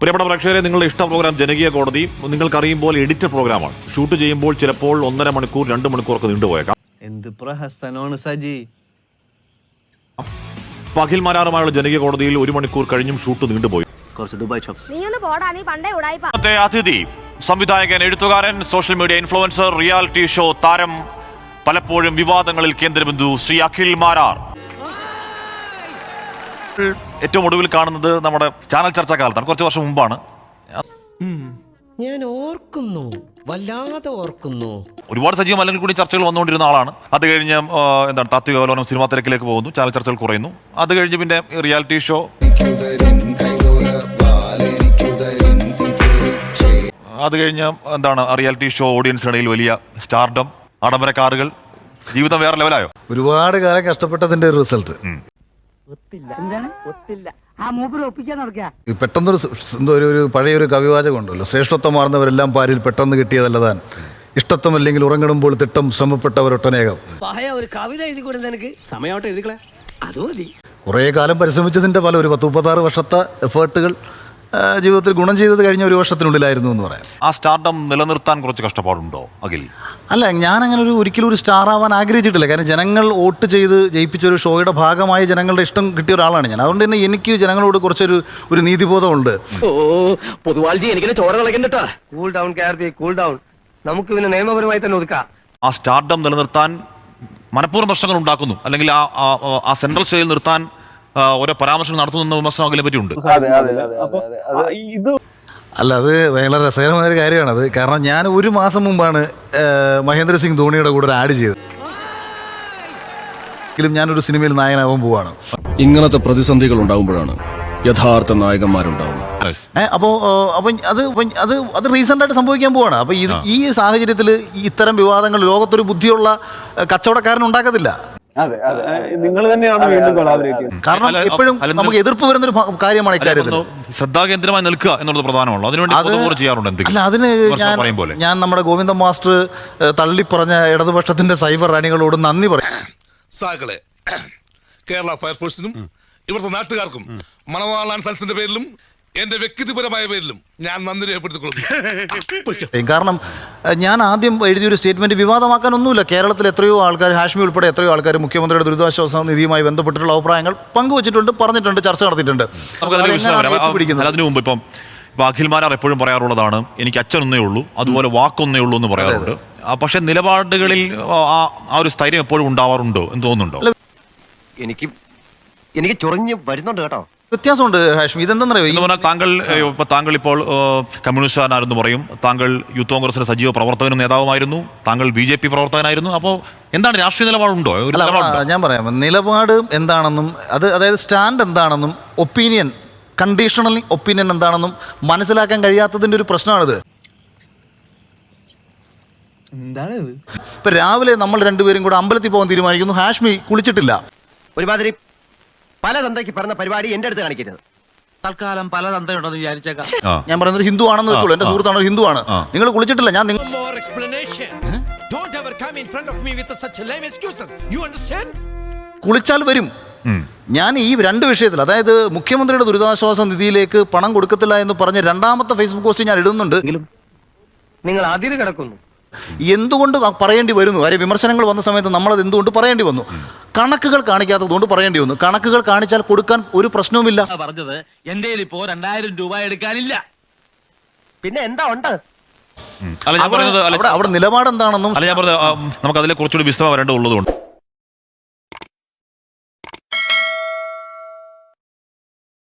പ്രിയപ്പെട്ട പ്രേക്ഷകരെ, നിങ്ങളുടെ ഇഷ്ട പ്രോഗ്രാം ജനകീയ കോടതി നിങ്ങൾക്കറിയുമ്പോൾ എഡിറ്റഡ് പ്രോഗ്രാമാണ്. ഷൂട്ട് ചെയ്യുമ്പോൾ ചിലപ്പോൾ 1.5 മണിക്കൂർ 2 മണിക്കൂറൊക്കെ നീണ്ടുപോയേക്കാം. എന്ത് പ്രഹസനമാണ് സജി. അഖിൽ മാരാറുമായുള്ള ജനകീയ കോടതിയിൽ 1 മണിക്കൂർ കഴിഞ്ഞും ഷൂട്ട് നീണ്ടുപോയി. അതിഥി സംവിധായകൻ, എഴുത്തുകാരൻ, social media influencer, reality show താരം, പലപ്പോഴും വിവാദങ്ങളിൽ കേന്ദ്രബിന്ദു ശ്രീ അഖിൽ മാരാർ. ഏറ്റവും ഒടുവിൽ കാണുന്നത് നമ്മുടെ ചാനൽ ചർച്ച കാലത്താണ്, കുറച്ച് വർഷം മുമ്പാണ്. ഞാൻ ഓർക്കുന്നു, വല്ലാതെ ഓർക്കുന്നു. ഒരുപാട് സജീവം അല്ലെങ്കിൽ കൂടി ചർച്ചകൾ വന്നുകൊണ്ടിരുന്ന ആളാണ്. അത് കഴിഞ്ഞ് എന്താണ് താത്വിക അവലോകനം സിനിമാ തിരക്കിലേക്ക് പോകുന്നു, ചാനൽ ചർച്ചകൾ കുറയുന്നു. അത് കഴിഞ്ഞ് പിന്നെ റിയാലിറ്റി ഷോ, അത് കഴിഞ്ഞ് എന്താണ് റിയാലിറ്റി ഷോ ഓഡിയൻസിനിടയിൽ വലിയ സ്റ്റാർഡം, ആഡംബര കാറുകൾ, ജീവിതം വേറെ ലെവലായോ. ഒരുപാട് കാലം കഷ്ടപ്പെട്ടതിന്റെ ഒരു റിസൾട്ട്. പെട്ടെന്നൊരു പഴയൊരു കവിവാചകം ഉണ്ടല്ലോ, ശ്രേഷ്ഠത്വമാർന്നവരെല്ലാം പാരിൽ പെട്ടെന്ന് കിട്ടിയതല്ലതാൻ, ഇഷ്ടത്വമല്ലെങ്കിൽ ഉറങ്ങിടുമ്പോൾ തിട്ടം ശ്രമപ്പെട്ടവരൊട്ടനേകം. ഒരു കവിത എഴുതിക്കൂടെ എനിക്ക്? സമയമായിട്ട് എഴുതിക്കളെ, അത് മതി. കുറേ കാലം പരിശ്രമിച്ചതിന്റെ ഫലം ഒരു 10-36 വർഷത്തെ എഫേർട്ടുകൾ ജീവിതത്തിൽ ഗുണം ചെയ്തത് കഴിഞ്ഞ 1 വർഷത്തിനുള്ളിലായിരുന്നു എന്ന് പറയാം. ആ സ്റ്റാർഡം നിലനിർത്താൻ കുറച്ച് കഷ്ടപ്പാടുണ്ടോ അഖിൽ? അല്ല, ഞാൻ അങ്ങനെ ഒരിക്കലും ഒരു സ്റ്റാർ ആവാൻ ആഗ്രഹിച്ചിട്ടില്ല. കാരണം ജനങ്ങൾ വോട്ട് ചെയ്ത് ജയിപ്പിച്ച ഒരു ഷോയുടെ ഭാഗമായി ജനങ്ങളുടെ ഇഷ്ടം കിട്ടിയ ഒരാളാണ് ഞാൻ. അതുകൊണ്ട് തന്നെ എനിക്ക് ജനങ്ങളോട് കുറച്ചൊരു നീതിബോധമുണ്ട്. Cool down KRP, cool down. നമുക്ക് പിന്നെ നിയമപരമായി തന്നെ ഒതുക്കാം. ആ സ്റ്റാർഡം നിലനിർത്താൻ മനഃപൂർവ്വം പ്രശ്നങ്ങൾ ഉണ്ടാക്കുന്നു, അല്ലെങ്കിൽ ആ സെൻട്രൽ സ്റ്റേജിൽ നിർത്താൻ ഓരോ പരാമർശം നടത്തുന്ന വിമർശനം അഖിലെ പറ്റിയുണ്ട്. അല്ല, അത് വളരെ രസകരമായ ഒരു കാര്യമാണത്. കാരണം ഞാൻ 1 മാസം മുമ്പാണ് മഹേന്ദ്ര സിംഗ് ധോണിയുടെ കൂടെ ഒരു ആഡ് ചെയ്തത്. എങ്കിലും ഞാനൊരു സിനിമയിൽ നായകനാകാൻ പോവാണ്. ഇങ്ങനത്തെ പ്രതിസന്ധികൾ ഉണ്ടാകുമ്പോഴാണ് യഥാർത്ഥ നായകന്മാരുണ്ടാവുന്നത്. അപ്പോൾ അത് റീസെന്റ് ആയിട്ട് സംഭവിക്കാൻ പോവാണ്. അപ്പൊ ഈ സാഹചര്യത്തിൽ ഇത്തരം വിവാദങ്ങൾ ലോകത്തൊരു ബുദ്ധിയുള്ള കച്ചവടക്കാരൻ ഉണ്ടാക്കത്തില്ല. നിങ്ങൾ തന്നെയാണ് വീണ്ടും കൊളാബറേറ്റ് ചെയ്യുന്നത്. കാരണം എപ്പോഴും നമുക്ക് എതിർപ്പ് വരുന്നൊരു കാര്യമാണ് ഇക്കാര്യത്തിൽ. ശ്രദ്ധാകേന്ദ്രമായി നിൽക്കുക എന്നുള്ളത് പ്രധാനമാണല്ലോ. അതിനുവേണ്ടി ചെയ്യാറുണ്ട്. അല്ല, അതിന് ഞാൻ നമ്മുടെ ഗോവിന്ദൻ മാസ്റ്റർ തള്ളിപ്പറഞ്ഞ ഇടതുപക്ഷത്തിന്റെ സൈബർ റാണികളോട് നന്ദി പറയാം. സാകളെ കേരള ഫയർഫോഴ്സിനും ഇവിടുത്തെ നാട്ടുകാർക്കും മണവാളാൻ സൽസിന്റെ പേരിലും എന്റെ വ്യക്തിപരമായ പേരിലും ഞാൻ നന്ദി രേഖപ്പെടുത്തിക്കൊള്ളുന്നു. കാരണം ഞാൻ ആദ്യം എഴുതിയൊരു സ്റ്റേറ്റ്മെന്റ് വിവാദമാക്കാനൊന്നുമില്ല. കേരളത്തിൽ എത്രയോ ആൾക്കാർ, ഹാഷ്മി ഉൾപ്പെടെ എത്രയോ ആൾക്കാർ മുഖ്യമന്ത്രിയുടെ ദുരിതാശ്വാസ നിധിയുമായി ബന്ധപ്പെട്ടിട്ടുള്ള അഭിപ്രായങ്ങൾ പങ്കുവച്ചിട്ടുണ്ട്, പറഞ്ഞിട്ടുണ്ട്, ചർച്ച നടത്തിയിട്ടുണ്ട്. അതിനു മുമ്പ് ഇപ്പം അഖിൽ മാരാർ എപ്പോഴും പറയാറുള്ളതാണ്, എനിക്ക് അച്ഛനൊന്നേ ഉള്ളൂ, അതുപോലെ വാക്കൊന്നേ ഉള്ളൂ എന്ന് പറയാറുണ്ട്. പക്ഷെ നിലപാടുകളിൽ ആ ഒരു സ്ഥൈര്യം എപ്പോഴും ഉണ്ടാവാറുണ്ടോ എന്ന് തോന്നുന്നുണ്ടോ? എനിക്ക് ചൊറിഞ്ഞ് വരുന്നുണ്ട് കേട്ടോ. വ്യത്യാസമുണ്ട് ഹാഷ്മി. ഇതെന്താണെന്നറിയോ, താങ്കൾ ഇപ്പോൾ കമ്മ്യൂണിസ്റ്റുകാരനായിരുന്നു പറയും, താങ്കൾ യൂത്ത് കോൺഗ്രസിന്റെ സജീവ പ്രവർത്തകനും നേതാവുമായിരുന്നു, താങ്കൾ BJP പ്രവർത്തകനായിരുന്നു. അപ്പോൾ എന്താണ് രാഷ്ട്രീയ നിലപാടുണ്ടോ? ഞാൻ പറയാം, നിലപാട് എന്താണെന്നും അതായത് സ്റ്റാൻഡ് എന്താണെന്നും ഒപ്പീനിയൻ, കണ്ടീഷണൽ ഒപ്പീനിയൻ എന്താണെന്നും മനസ്സിലാക്കാൻ കഴിയാത്തതിന്റെ ഒരു പ്രശ്നമാണിത്. ഇപ്പൊ രാവിലെ നമ്മൾ രണ്ടുപേരും കൂടെ അമ്പലത്തിൽ പോകാൻ തീരുമാനിക്കുന്നു. ഹാഷ്മി കുളിച്ചിട്ടില്ല. ഒരുമാതിരി പല തന്തയ്ക്ക് പറഞ്ഞ പരിപാടി എന്റെ അടുത്ത് കാണിക്കരുത്. തൽക്കാലം പല തന്തയുണ്ടെന്ന് വിചാരിച്ചേക്കാം. ഞാൻ പറയുന്നത് ഒരു ഹിന്ദു ആണെന്ന് വെച്ചോളൂ, എന്റെ സുഹൃത്താണ് ഒരു ഹിന്ദു ആണ്. നിങ്ങൾ കുളിച്ചിട്ടില്ല. കുളിച്ചാൽ വരും. ഞാൻ ഈ 2 വിഷയത്തിൽ, അതായത് മുഖ്യമന്ത്രിയുടെ ദുരിതാശ്വാസ നിധിയിലേക്ക് പണം കൊടുക്കത്തില്ല എന്ന് പറഞ്ഞ് 2ാമത്തെ ഫേസ്ബുക്ക് പോസ്റ്റ് ഞാൻ ഇടുന്നുണ്ട്. നിങ്ങൾ അതിര് കിടക്കുന്നു. എന്തുകൊണ്ട് പറയേണ്ടി വരുന്നു? കാര്യം വിമർശനങ്ങൾ വന്ന സമയത്ത് നമ്മളത് എന്തുകൊണ്ട് പറയേണ്ടി വന്നു? കണക്കുകൾ കാണിക്കാത്തതുകൊണ്ട് പറയേണ്ടി വന്നു. കണക്കുകൾ കാണിച്ചാൽ കൊടുക്കാൻ ഒരു പ്രശ്നവുമില്ല. പറഞ്ഞത് എന്റെ ഇപ്പോ 2000 രൂപ എടുക്കാനില്ല. പിന്നെ എന്താ ഉണ്ട്? അവിടെ നിലപാട് എന്താണെന്നും നമുക്ക് അതിലെ കുറച്ചുകൂടി വിശദമായി വരേണ്ടതുള്ളതുകൊണ്ട്